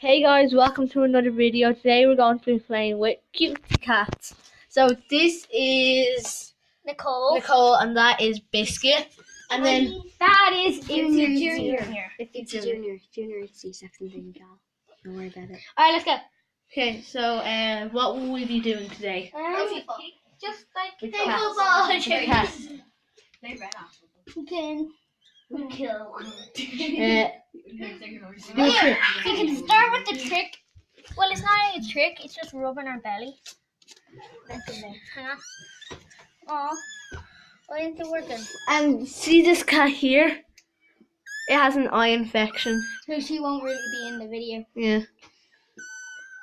Hey guys, welcome to another video. Today we're going to be playing with kitten. So this is Nicole, and that is Biscuit. And then that is Junior. Junior is the second thing, y'all. Don't worry about it. Alright, let's go. okay, so what will we be doing today? Just like With pickleball. cats. We can kill. Do a trick. We can start with the trick. Well, it's not a trick. It's just rubbing our belly. Hang on. Aw. Why isn't it working? And see this cat here? It has an eye infection. So she won't really be in the video. Yeah.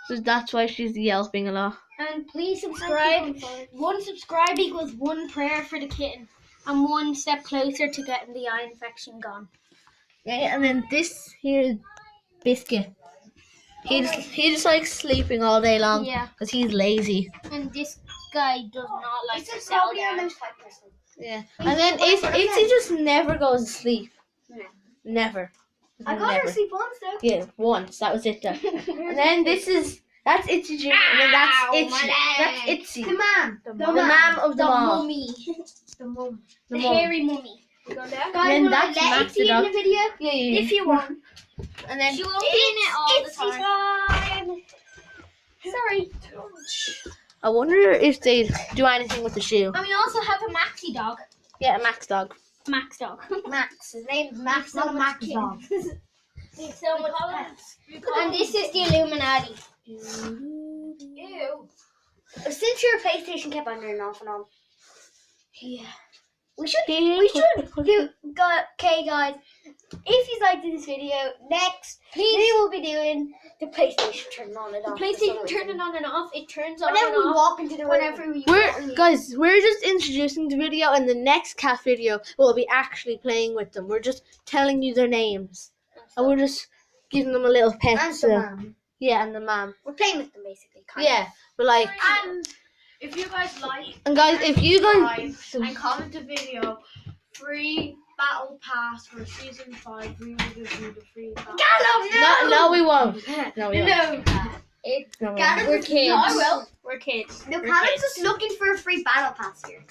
So that's why she's yelping a lot. And please subscribe. One subscribe equals one prayer for the kitten. And one step closer to getting the eye infection gone. Yeah, and then this here is Biscuit. He just likes sleeping all day long. Yeah. Because he's lazy. And this guy does not like to settle down. Yeah. And then Itzy just never goes to sleep. No. Never. I got her to sleep once though. Yeah, once. That was it though. And then that's Itzy Junior. And then that's Itzy. That's Itzy. The mom. The mom of The them all. mummy. The mum. The mum. hairy mummy. Guys, then will that's I let Max Itzy the in dog. the video? Yeah. If you want. And then She won't be in it all the time. Sorry. I wonder if they do anything with the shoe. And we also have a Maxi dog. Yeah, a Max dog. Max dog. Max. His name's Max, not Max dog. There's so much pets. And this is the Illuminati. Ew. Since your PlayStation kept on turning off and on. Yeah. We should do, okay guys, if you liked this video, next we will be doing the PlayStation turning on and The off. PlayStation turning on and off. It turns on Whenever and we off. walk into the room. Whenever we walk. We're just introducing the video, and the next cat video we'll be actually playing with them. We're just telling you their names, and we're just giving them a little pet. And the mom. Yeah, and the mom. We're playing with them basically. Yeah, but like, And if you guys like and guys, if you guys, and comment the video, free battle pass for season 5, we will give you the free battle. no, we won't. No, we won't. No. No, we won't. Gallop, We're kids. No, I will. We're kids. No, We're Callum's kids. just looking for a free battle pass here.